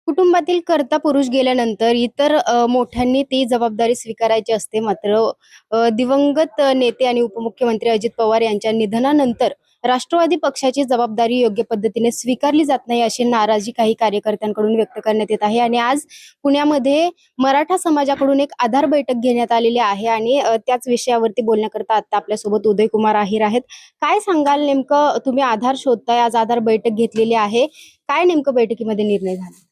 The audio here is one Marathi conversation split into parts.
कुटुंबातील कर्ता पुरुष गेल्यानंतर इतर मोठ्यांनी ती जबाबदारी स्वीकारायची असते. मात्र दिवंगत नेते आणि उपमुख्यमंत्री अजित पवार यांच्या निधनानंतर राष्ट्रवादी पक्षाची जबाबदारी योग्य पद्धतीने स्वीकारली जात नाही, अशी नाराजी काही कार्यकर्त्यांकडून व्यक्त करण्यात येत आहे. आणि आज पुण्यामध्ये मराठा समाजाकडून एक आधार बैठक घेण्यात आलेली आहे आणि त्याच विषयावरती बोलण्याकरता आता आपल्यासोबत उदयकुमार आहिर आहेत. काय सांगाल, नेमकं तुम्ही आधार शोधताय, आज आधार बैठक घेतलेली आहे, काय नेमकं बैठकीमध्ये निर्णय झाला?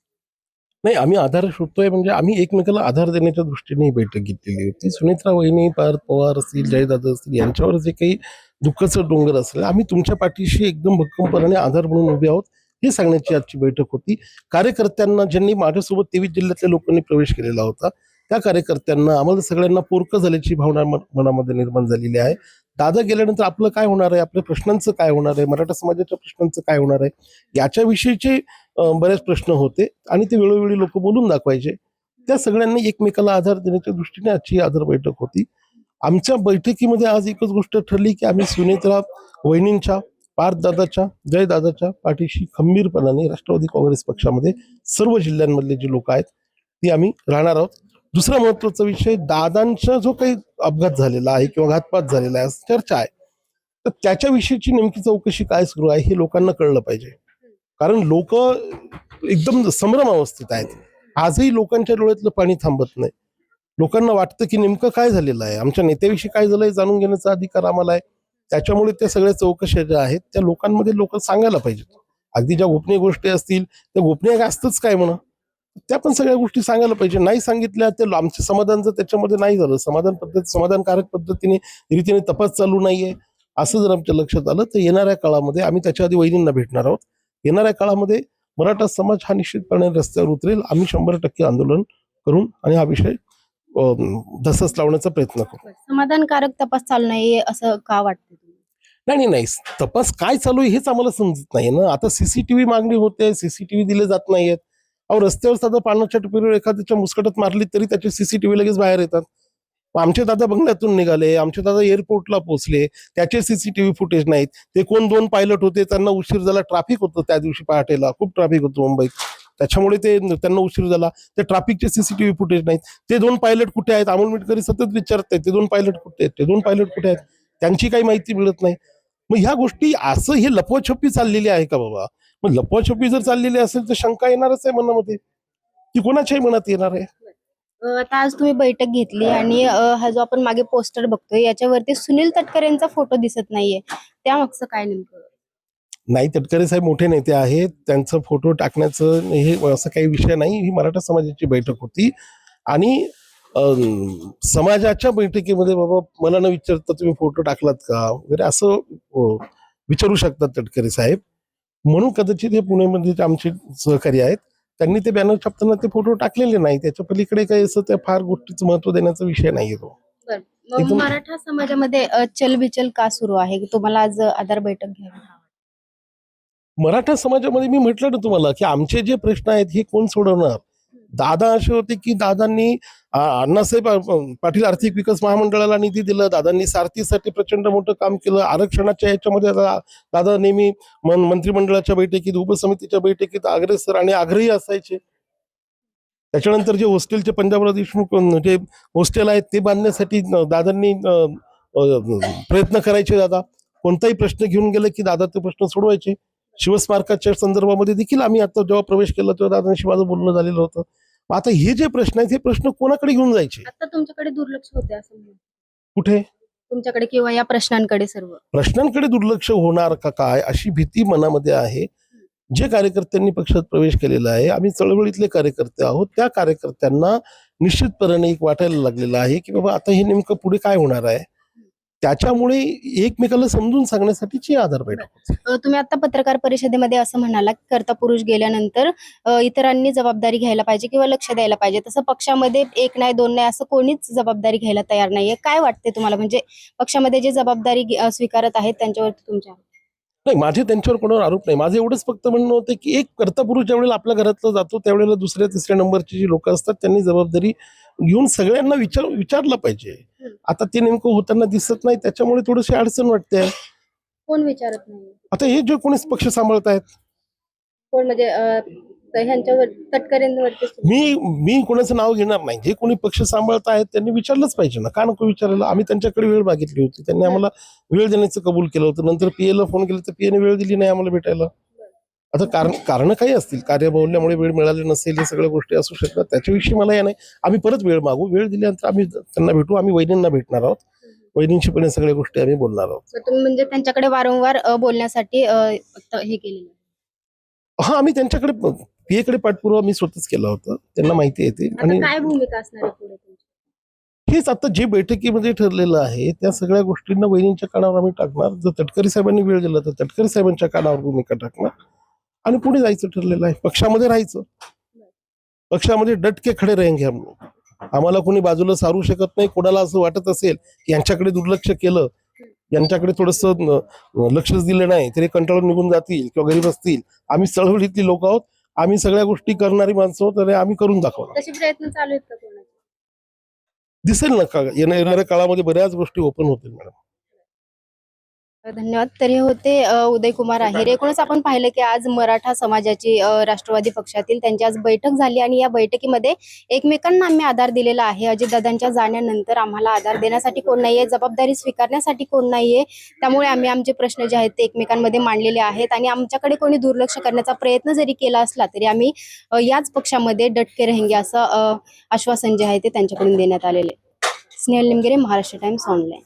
नाही, आम्ही आधार शोधतोय म्हणजे आम्ही एकमेकाला आधार देण्याच्या दृष्टीने ही बैठक घेतलेली होती. सुनेत्रा वहिनी, पार्थ पवार असतील, जयदादा असतील, यांच्यावर जे काही दुःखाचं डोंगर असेल, आम्ही तुमच्या पाठीशी एकदम भक्कमपणाने आधार म्हणून उभे आहोत, हे सांगण्याची आजची बैठक होती. कार्यकर्त्यांना, ज्यांनी माझ्यासोबत 23 जिल्ह्यातल्या लोकांनी प्रवेश केलेला होता, त्या कार्यकर्त्यांना, आम्हाला सगळ्यांना पोरकं झाल्याची भावना मनामध्ये निर्माण झालेली आहे. दादा गेल्यानंतर आपलं काय होणार आहे, आपल्या प्रश्नांचं काय होणार आहे, मराठा समाजाच्या प्रश्नांचं काय होणार आहे, याच्याविषयीचे बरेच प्रश्न होते आणि ते वेळोवेळी लोक बोलून दाखवायचे. त्या सगळ्यांनी एकमेकाला आधार देण्याच्या दृष्टीने आजची आधार बैठक होती. आमच्या बैठकीमध्ये आज एकच गोष्ट ठरली की आम्ही सुनेत्रा वहिनींच्या, पार्थदादाच्या, जयदादाच्या पाठीशी खंबीरपणाने राष्ट्रवादी काँग्रेस पक्षामध्ये सर्व जिल्ह्यांमधले जे लोक आहेत ती आम्ही राहणार आहोत. दुसरा महत्वाचा विषय, दादांचा जो काही अपघात झालेला आहे किंवा घातपात झालेला आहे असं चर्चा आहे, तर त्याच्याविषयीची नेमकी चौकशी काय सुरू आहे हे लोकांना कळलं पाहिजे. कारण लोक एकदम संभ्रम अवस्थेत आहेत. आजही लोकांच्या डोळ्यातलं पाणी थांबत नाही. लोकांना वाटतं की नेमकं काय झालेलं आहे, आमच्या नेत्याविषयी काय झालंय जाणून घेण्याचा अधिकार आम्हाला आहे. त्याच्यामुळे त्या सगळ्या चौकशा ज्या आहेत त्या लोकांमध्ये लोक सांगायला पाहिजेत. अगदी ज्या गोपनीय गोष्टी असतील त्या गोपनीय असतंच काय म्हणा, त्या पण सगळ्या गोष्टी सांगायला पाहिजे. नाही सांगितल्या ते आमचं समाधान जर त्याच्यामध्ये नाही झालं, समाधानकारक पद्धतीने रीतीने तपास चालू नाहीये असं जर आमच्या लक्षात आलं, तर येणाऱ्या काळामध्ये आम्ही त्याच्या आधी वहिनींना भेटणार आहोत. येणाऱ्या काळामध्ये मराठा समाज हा निश्चितपणे रस्त्यावर उतरेल. आम्ही 100% आंदोलन करून आणि हा विषय धसस लावण्याचा प्रयत्न करू. समाधानकारक तपास चालू नाहीये असं का वाटतं तुम्हाला? नाही, तपास काय चालू आहे हेच आम्हाला समजत नाही ना. आता सीसीटीव्ही मागणी होते, सीसीटीव्ही दिले जात नाहीयेत. अहो, रस्त्यावर साधा पाण्याच्या टपरीवर एखाद्याच्या मुस्कटात मारली तरी त्याचे सीसीटीव्ही लगेच बाहेर येतात. आमचे दादा बंगल्यातून निघाले, आमचे दादा एअरपोर्टला पोहोचले, त्याचे सीसीटीव्ही फुटेज नाहीत. ते कोण 2 पायलट होते, त्यांना उशीर झाला, ट्रॅफिक होतं त्या दिवशी पहाटेला, खूप ट्रॅफिक होतं मुंबईत, त्याच्यामुळे ते त्यांना उशीर झाला. त्या ट्रॅफिकचे सीसीटीव्ही फुटेज नाहीत. ते 2 पायलट कुठे आहेत, अमोल मिटकरी सतत विचारत आहेत, ते 2 पायलट कुठे आहेत, ते 2 पायलट कुठे आहेत, त्यांची काही माहिती मिळत नाही. मग ह्या गोष्टी असं हे लपवाछपी चाललेली आहे का बाबा? मग लपवाछपी जर चाललेली असेल तर शंका येणारच आहे मनामध्ये, ती कोणाच्याही मनात येणार आहे. आता आज तुम्ही बैठक घेतली आणि हा जो आपण मागे पोस्टर बघतोय याच्यावरती सुनील तटकरेंचा फोटो दिसत नाहीये, त्यामागचं काय नेमकं? नाही, तटकरे साहेब मोठे नेते आहेत, त्यांचा फोटो टाकण्याचं हे असं काही विषय नाही. ही मराठा समाजाची बैठक होती आणि समाजाच्या बैठकीमध्ये बाबा मला न विचारता तुम्ही फोटो टाकलात का वगैरे असं विचारू शकतात तटकरे साहेब. म्हणून कदाचित हे पुण्यामध्ये जे आमचे सहकारी आहेत त्यांनी ते बॅनर छापताना ते फोटो टाकलेले नाही. त्याच्या पलीकडे काही असं त्या फार गोष्टीचं महत्व देण्याचा विषय नाहीये तो. मग मराठा समाजामध्ये चलबिचल का सुरू आहे की तुम्हाला आज आधार बैठक घ्यावी? मराठा समाजामध्ये मी म्हटलं ना तुम्हाला की आमचे जे प्रश्न आहेत हे कोण सोडवणार. दादा असे होते की दादांनी अण्णासाहेब पाटील आर्थिक विकास महामंडळाला निधी दिला, दादांनी सारथीसाठी प्रचंड मोठं काम केलं. आरक्षणाच्या ह्याच्यामध्ये दादा नेहमी मंत्रिमंडळाच्या बैठकीत, उपसमितीच्या बैठकीत अग्रेसर आणि आग्रही असायचे. त्याच्यानंतर जे हॉस्टेलचे पंजाबराव देशमुख जे हॉस्टेल आहेत ते बांधण्यासाठी दादांनी प्रयत्न करायचे. दादा कोणताही प्रश्न घेऊन गेले की दादा ते प्रश्न सोडवायचे. शिवस्मारकाच्या संदर्भामध्ये देखील आम्ही आता जेव्हा प्रवेश केला तेव्हा दादांशी माझं बोलणं झालेलं होतं. आता हे जे प्रश्न आहेत हे प्रश्न कोणाकडे घेऊन जायचे? आता तुमच्याकडे दुर्लक्ष होते असं म्हणून कुठे तुमच्याकडे किंवा या प्रश्नांकडे सर्व प्रश्नांकडे दुर्लक्ष होणार का काय अशी भीती मनामध्ये आहे. जे कार्यकर्त्यांनी पक्षात प्रवेश केलेला आहे, आम्ही चळवळीतले कार्यकर्ते आहोत, त्या कार्यकर्त्यांना निश्चितपणे एक वाटायला लागलेलं आहे की बाबा आता हे नेमकं पुढे काय होणार आहे. त्याच्यामुळे एकमेकाला समजून सांगण्यासाठीची आधार बैठक होती. तुम्ही आता पत्रकार परिषदेमध्ये असं म्हणाला की कर्ता पुरुष गेल्यानंतर इतरांनी जबाबदारी घ्यायला पाहिजे किंवा लक्ष द्यायला पाहिजे. तसं पक्षामध्ये 1 नाही 2 नाही असं कोणीच जबाबदारी घ्यायला तयार नाहीये. काय वाटते तुम्हाला, म्हणजे पक्षामध्ये जे जबाबदारी स्वीकारत आहेत त्यांच्यावरती तुमच्या? नाही, माझे त्यांच्यावर कोणावर आरोप नाही. माझं एवढंच फक्त म्हणणं होतं की एक कर्ता पुरुष ज्यावेळेला आपल्या घरातला जातो त्यावेळेला दुसऱ्या तिसऱ्या नंबरची जी लोक असतात त्यांनी जबाबदारी घेऊन सगळ्यांना विचारलं पाहिजे. आता ते नेमकं होताना दिसत नाही, त्याच्यामुळे थोडीशी अडचण वाटते. कोण विचारत नाही? आता हे जे कोणी पक्ष सांभाळत आहेत कोण म्हणजे ह्यांच्यावर तटकरेंवरती मी कोणाचं नाव घेणार नाही. जे कोणी पक्ष सांभाळत आहेत त्यांनी विचारलंच पाहिजे ना, का नको विचारायला? आम्ही त्यांच्याकडे वेळ मागितली होती, त्यांनी आम्हाला वेळ देण्याचं कबूल केलं होतं. नंतर पीएला फोन केला तर पीएने वेळ दिली नाही आम्हाला भेटायला. आता कारण काही असतील, कार्यबहुल्यामुळे वेळ मिळाली नसेल, या सगळ्या गोष्टी असू शकतात. त्याच्याविषयी मला या नाही. आम्ही परत वेळ मागू, वेळ दिल्यानंतर आम्ही त्यांना भेटू. आम्ही वहिनींना भेटणार आहोत, वहिनींशी पण या सगळ्या गोष्टी आम्ही बोलणार आहोत. तुम्ही म्हणजे त्यांच्याकडे वारंवार बोलण्यासाठी फक्त हे केलेलं आहे. हा, आम्ही त्यांच्याकडे पीएकडे पाठपुरावा मी स्वतःच केला होता, त्यांना माहिती आहे ते. आता आणि काय भूमिका असणार आहे पुढे तुमची? हेच आता जे बैठकीमध्ये ठरलेलं आहे त्या सगळ्या गोष्टींना वहिनींच्या कानावर आम्ही टाकणार. जर तटकरे साहेबांनी वेळ दिला तर तटकरे साहेबांच्या कानावर भूमिका टाकणार आणि पुढे जायचं ठरलेलं आहे. पक्षामध्ये राहायचं, पक्षामध्ये डटके खडे रहेंगे हम लोग. आम्हाला कोणी बाजूला सारू शकत नाही. कोणाला असं वाटत असेल की यांच्याकडे दुर्लक्ष केलं, यांच्याकडे थोडंसं लक्षच दिलं नाही तरी कंटाळून निघून जातील किंवा गरीब असतील, आम्ही चळवळीतली लोक आहोत, आम्ही सगळ्या गोष्टी करणारी माणसं आहोत आणि आम्ही करून दाखवणार. तसे प्रयत्न चालू आहेत का कोणाचे? दिसेल ना, येणाऱ्या काळामध्ये बऱ्याच गोष्टी ओपन होतील मॅडम. धन्यवाद. तर हे होते उदयकुमार आहेर. एकूणच आपण पाहिलं की आज मराठा समाजाची राष्ट्रवादी पक्षातील त्यांची आज बैठक झाली आणि या बैठकीमध्ये एकमेकांना आम्ही आधार दिलेला आहे. अजितदादांच्या जाण्यानंतर आम्हाला आधार देण्यासाठी कोण नाहीये, जबाबदारी स्वीकारण्यासाठी कोण नाहीये. त्यामुळे आम्ही आमचे प्रश्न जे आहेत ते एकमेकांमध्ये मांडलेले आहेत आणि आमच्याकडे कोणी दुर्लक्ष करण्याचा प्रयत्न जरी केला असला तरी आम्ही याच पक्षामध्ये डटके रहेंगे असं आश्वासन जे आहे ते त्यांच्याकडून देण्यात आलेले. Snehal Nimgire, Maharashtra times online.